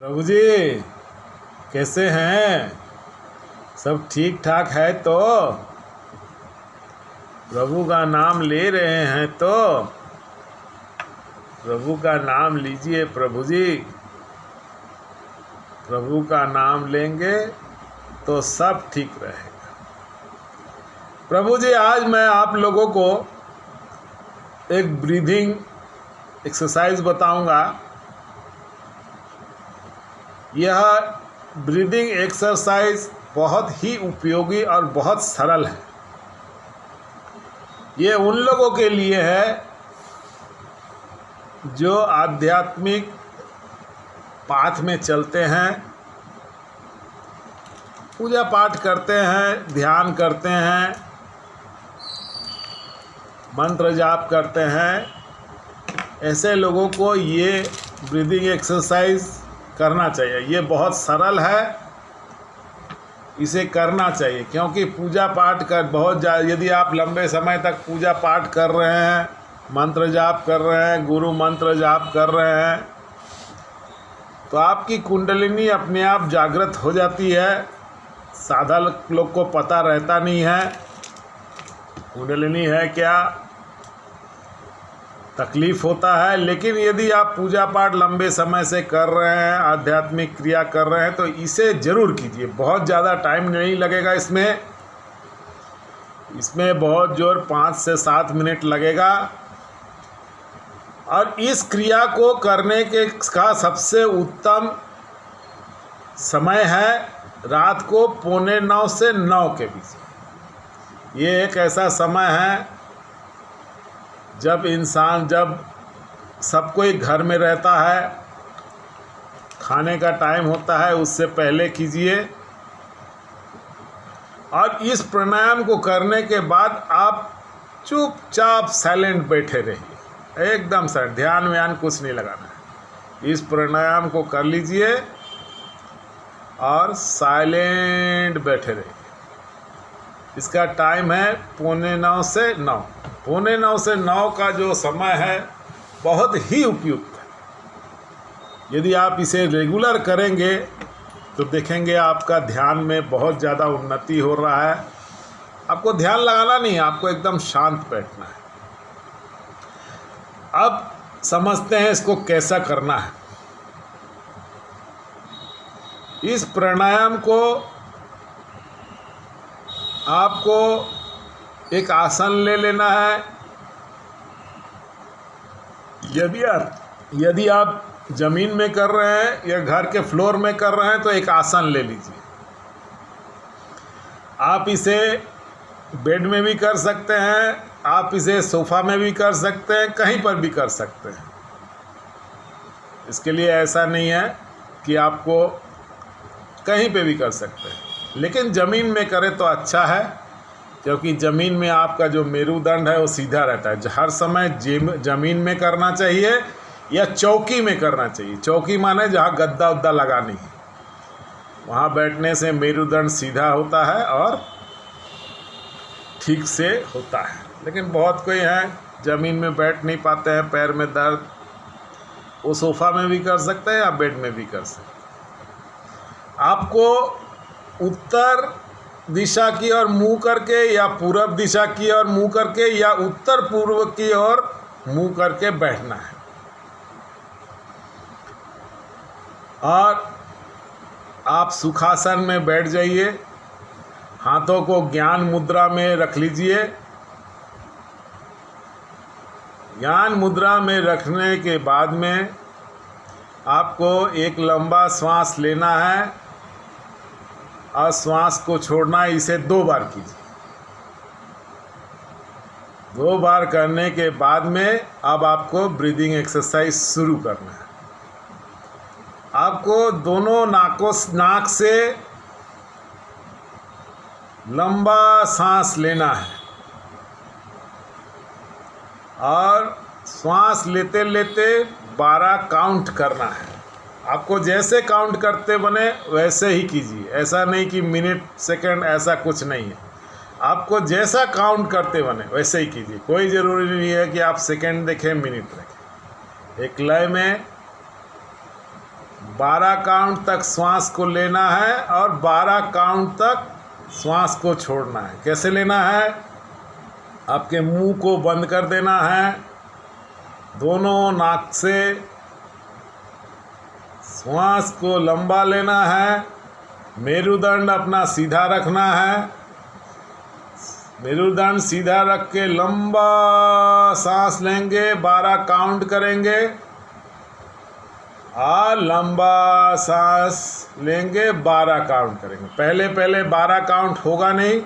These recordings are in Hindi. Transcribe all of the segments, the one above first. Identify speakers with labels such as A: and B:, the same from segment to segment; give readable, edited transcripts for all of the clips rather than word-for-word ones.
A: प्रभु जी, कैसे हैं? सब ठीक ठाक है तो? प्रभु का नाम ले रहे हैं तो? प्रभु का नाम लीजिए प्रभु जी। प्रभु का नाम लेंगे तो सब ठीक रहेगा। प्रभु जी, आज मैं आप लोगों को एक ब्रीदिंग एक्सरसाइज बताऊंगा। यह ब्रीदिंग एक्सरसाइज बहुत ही उपयोगी और बहुत सरल है। ये उन लोगों के लिए है जो आध्यात्मिक पाथ में चलते हैं, पूजा पाठ करते हैं, ध्यान करते हैं, मंत्र जाप करते हैं। ऐसे लोगों को ये ब्रीदिंग एक्सरसाइज करना चाहिए। ये बहुत सरल है, इसे करना चाहिए। क्योंकि पूजा पाठ कर यदि आप लंबे समय तक पूजा पाठ कर रहे हैं, मंत्र जाप कर रहे हैं, गुरु मंत्र जाप कर रहे हैं, तो आपकी कुंडलिनी अपने आप जागृत हो जाती है। साधक लोग को पता रहता नहीं है कुंडलिनी है क्या, तकलीफ होता है। लेकिन यदि आप पूजा पाठ लंबे समय से कर रहे हैं, आध्यात्मिक क्रिया कर रहे हैं, तो इसे ज़रूर कीजिए। बहुत ज़्यादा टाइम नहीं लगेगा इसमें बहुत जोर 5 से 7 मिनट लगेगा। और इस क्रिया को करने का सबसे उत्तम समय है रात को 8:45 से 9 के बीच। ये एक ऐसा समय है जब सब कोई घर में रहता है, खाने का टाइम होता है, उससे पहले कीजिए। और इस प्राणायाम को करने के बाद आप चुपचाप साइलेंट बैठे रहिए, एकदम सर, ध्यान व्यान कुछ नहीं लगाना है। इस प्राणायाम को कर लीजिए और साइलेंट बैठे रहिए। इसका टाइम है 8:45 से 9। 8:45 से 9 का जो समय है बहुत ही उपयुक्त है। यदि आप इसे रेगुलर करेंगे तो देखेंगे आपका ध्यान में बहुत ज़्यादा उन्नति हो रहा है। आपको ध्यान लगाना नहीं है, आपको एकदम शांत बैठना है। अब समझते हैं इसको कैसा करना है। इस प्राणायाम को आपको एक आसन ले लेना है। यदि आप ज़मीन में कर रहे हैं या घर के फ्लोर में कर रहे हैं तो एक आसन ले लीजिए। आप इसे बेड में भी कर सकते हैं, आप इसे सोफ़ा में भी कर सकते हैं, कहीं पर भी कर सकते हैं। इसके लिए ऐसा नहीं है कि आपको कहीं पे भी कर सकते हैं, लेकिन ज़मीन में करें तो अच्छा है। क्योंकि ज़मीन में आपका जो मेरुदंड है वो सीधा रहता है। हर समय ज़मीन में करना चाहिए या चौकी में करना चाहिए। चौकी माने जहाँ गद्दा उद्दा लगा नहीं, वहाँ बैठने से मेरुदंड सीधा होता है और ठीक से होता है। लेकिन बहुत कोई हैं ज़मीन में बैठ नहीं पाते हैं, पैर में दर्द, वो सोफ़ा में भी कर सकते हैं या बेड में भी कर सकते हैं। आपको उत्तर दिशा की ओर मुंह करके या पूरब दिशा की ओर मुंह करके या उत्तर पूर्व की ओर मुंह करके बैठना है। और आप सुखासन में बैठ जाइए। हाथों को ज्ञान मुद्रा में रख लीजिए। ज्ञान मुद्रा में रखने के बाद में आपको एक लंबा श्वास लेना है और श्वास को छोड़ना है। इसे 2 बार कीजिए। 2 बार करने के बाद में अब आपको ब्रीदिंग एक्सरसाइज शुरू करना है। आपको दोनों नाक से लंबा सांस लेना है और श्वास लेते लेते 12 काउंट करना है। आपको जैसे काउंट करते बने वैसे ही कीजिए। ऐसा नहीं कि मिनट सेकंड, ऐसा कुछ नहीं है। आपको जैसा काउंट करते बने वैसे ही कीजिए। कोई ज़रूरी नहीं है कि आप सेकंड देखें, मिनट देखें। एक लय में 12 काउंट तक श्वास को लेना है और 12 काउंट तक श्वास को छोड़ना है। कैसे लेना है? आपके मुंह को बंद कर देना है, दोनों नाक से श्वास को लंबा लेना है, मेरुदंड अपना सीधा रखना है, मेरुदंड सीधा रख के लंबा सांस लेंगे, 12 काउंट करेंगे और लंबा सांस लेंगे, 12 काउंट करेंगे। पहले 12 काउंट होगा नहीं,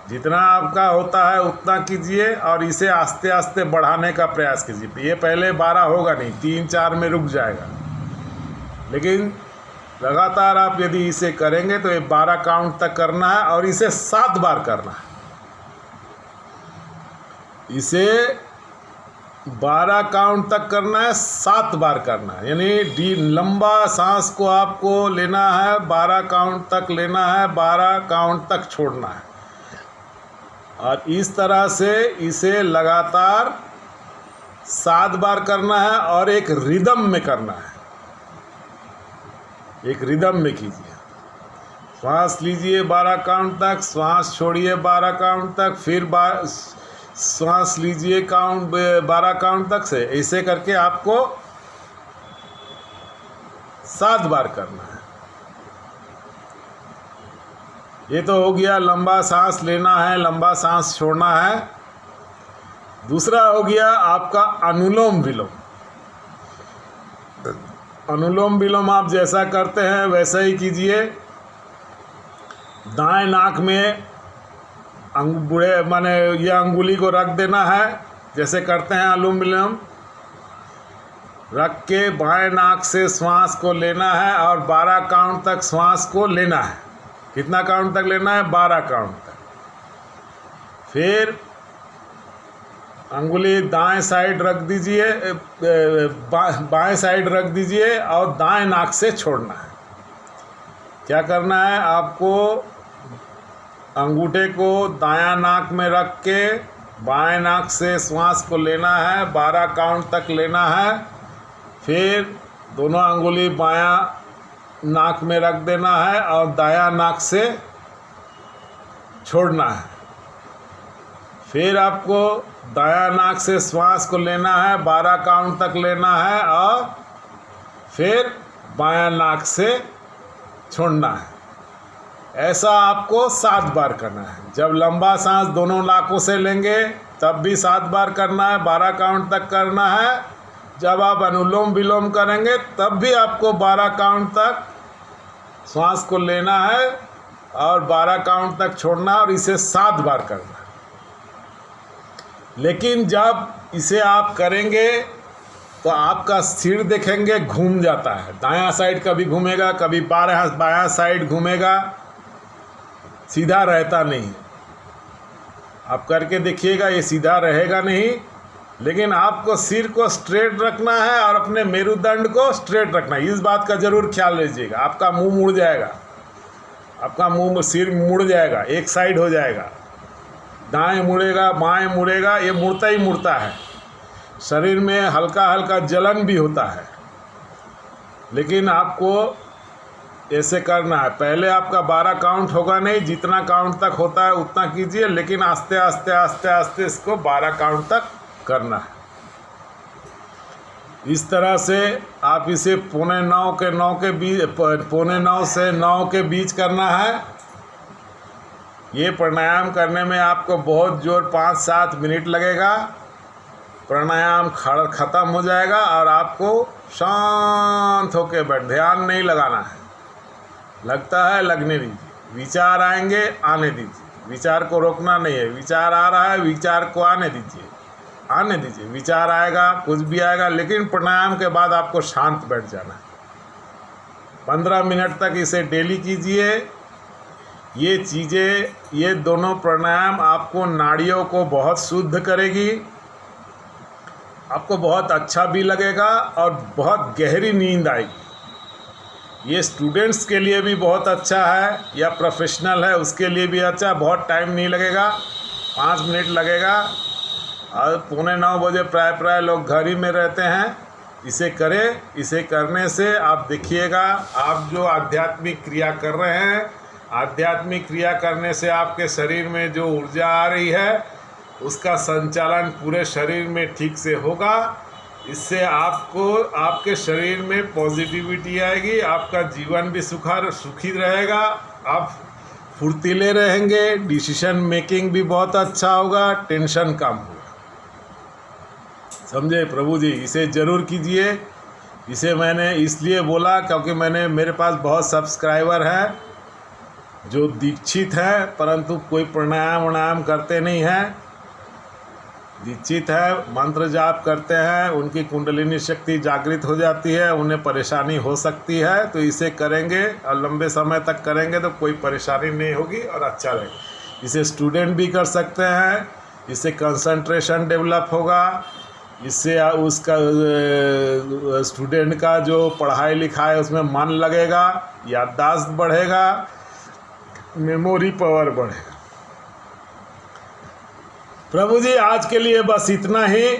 A: जितना आपका होता है उतना कीजिए और इसे आस्ते आस्ते बढ़ाने का प्रयास कीजिए। ये पहले 12 होगा नहीं, 3-4 में रुक जाएगा, लेकिन लगातार आप यदि इसे करेंगे तो ये 12 काउंट तक करना है और इसे 7 बार करना है। इसे 12 काउंट तक करना है, 7 बार करना है, यानी लंबा सांस को आपको लेना है, 12 काउंट तक लेना है, 12 काउंट तक छोड़ना है और इस तरह से इसे लगातार 7 बार करना है और एक रिदम में करना है। एक रिदम में कीजिए, श्वास लीजिए 12 काउंट तक, श्वास छोड़िए 12 काउंट तक, फिर श्वास लीजिए 12 काउंट तक से, ऐसे करके आपको 7 बार करना है। ये तो हो गया लंबा सांस लेना है, लंबा सांस छोड़ना है। दूसरा हो गया आपका अनुलोम विलोम। अनुलोम विलोम आप जैसा करते हैं वैसा ही कीजिए। दाएं नाक में माने ये अंगुली को रख देना है, जैसे करते हैं अनुलोम विलोम, रख के बाएं नाक से श्वास को लेना है और 12 काउंट तक श्वास को लेना है। कितना काउंट तक लेना है? 12 काउंट तक। फिर अंगुली दाएं साइड रख दीजिए, बाएं साइड रख दीजिए और दाएं नाक से छोड़ना है। क्या करना है? आपको अंगूठे को दायां नाक में रख के बाएं नाक से श्वास को लेना है, 12 काउंट तक लेना है। फिर दोनों अंगुली बायां नाक में रख देना है और दायां नाक से छोड़ना है। फिर आपको दायां नाक से श्वास को लेना है, 12 काउंट तक लेना है और फिर बायां नाक से छोड़ना है। ऐसा आपको 7 बार करना है। जब लंबा सांस दोनों नाकों से लेंगे तब भी 7 बार करना है, 12 काउंट तक करना है। जब आप अनुलोम विलोम करेंगे तब भी आपको 12 काउंट तक श्वास को लेना है और 12 काउंट तक छोड़ना है और इसे 7 बार करना है। लेकिन जब इसे आप करेंगे तो आपका सिर देखेंगे घूम जाता है, दायां साइड कभी घूमेगा, कभी बायां साइड घूमेगा, सीधा रहता नहीं। आप करके देखिएगा, ये सीधा रहेगा नहीं। लेकिन आपको सिर को स्ट्रेट रखना है और अपने मेरुदंड को स्ट्रेट रखना है। इस बात का ज़रूर ख्याल लीजिएगा। आपका मुंह मुड़ जाएगा, आपका सिर मुड़ जाएगा, एक साइड हो जाएगा, दाएं मुड़ेगा बाएं मुड़ेगा, ये मुड़ता ही मुड़ता है। शरीर में हल्का हल्का जलन भी होता है। लेकिन आपको ऐसे करना है। पहले आपका 12 काउंट होगा नहीं, जितना काउंट तक होता है उतना कीजिए, लेकिन आस्ते आस्ते आस्ते आस्ते इसको 12 काउंट तक करना है। इस तरह से आप इसे 8:45 से 9 के बीच करना है। ये प्राणायाम करने में आपको बहुत जोर 5-7 मिनट लगेगा। प्राणायाम ख़त्म हो जाएगा और आपको शांत होकर ध्यान नहीं लगाना है। लगता है लगने दीजिए, विचार आएंगे आने दीजिए, विचार को रोकना नहीं है। विचार आ रहा है, विचार को आने दीजिए, विचार आएगा, कुछ भी आएगा, लेकिन प्राणायाम के बाद आपको शांत बैठ जाना है। 15 मिनट तक इसे डेली कीजिए। ये चीज़ें, ये दोनों प्राणायाम आपको नाड़ियों को बहुत शुद्ध करेगी, आपको बहुत अच्छा भी लगेगा और बहुत गहरी नींद आएगी। ये स्टूडेंट्स के लिए भी बहुत अच्छा है या प्रोफेशनल है उसके लिए भी अच्छा। बहुत टाइम नहीं लगेगा, 5 मिनट लगेगा और 8:45 बजे प्राय लोग घर ही में रहते हैं। इसे करें। इसे करने से आप देखिएगा, आप जो आध्यात्मिक क्रिया कर रहे हैं, आध्यात्मिक क्रिया करने से आपके शरीर में जो ऊर्जा आ रही है उसका संचालन पूरे शरीर में ठीक से होगा। इससे आपको आपके शरीर में पॉजिटिविटी आएगी, आपका जीवन भी सुखी रहेगा, आप फुर्तीले रहेंगे, डिसीजन मेकिंग भी बहुत अच्छा होगा, टेंशन कम होगा। समझे प्रभु जी? इसे ज़रूर कीजिए। इसे मैंने इसलिए बोला क्योंकि मेरे पास बहुत सब्सक्राइबर हैं जो दीक्षित हैं, परंतु कोई प्राणायाम करते नहीं हैं। दीक्षित है, मंत्र जाप करते हैं, उनकी कुंडलिनी शक्ति जागृत हो जाती है, उन्हें परेशानी हो सकती है। तो इसे करेंगे और लंबे समय तक करेंगे तो कोई परेशानी नहीं होगी और अच्छा रहेगा। इसे स्टूडेंट भी कर सकते हैं, इससे कंसंट्रेशन डेवलप होगा, इससे उसका स्टूडेंट का जो पढ़ाई लिखाई उसमें मन लगेगा, याददाश्त बढ़ेगा, मेमोरी पावर बढ़ेगा। प्रभु जी आज के लिए बस इतना ही।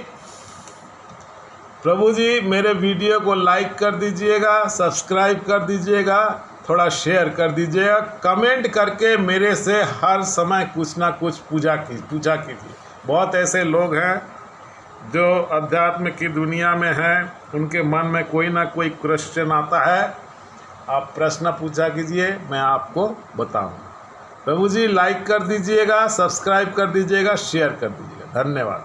A: प्रभु जी मेरे वीडियो को लाइक कर दीजिएगा, सब्सक्राइब कर दीजिएगा, थोड़ा शेयर कर दीजिएगा, कमेंट करके मेरे से हर समय कुछ ना कुछ पूछा कीजिए। बहुत ऐसे लोग हैं जो अध्यात्म की दुनिया में हैं, उनके मन में कोई ना कोई क्वेश्चन आता है, आप प्रश्न पूछा कीजिए, मैं आपको बताऊंगा। प्रभु जी लाइक कर दीजिएगा, सब्सक्राइब कर दीजिएगा, शेयर कर दीजिएगा। धन्यवाद।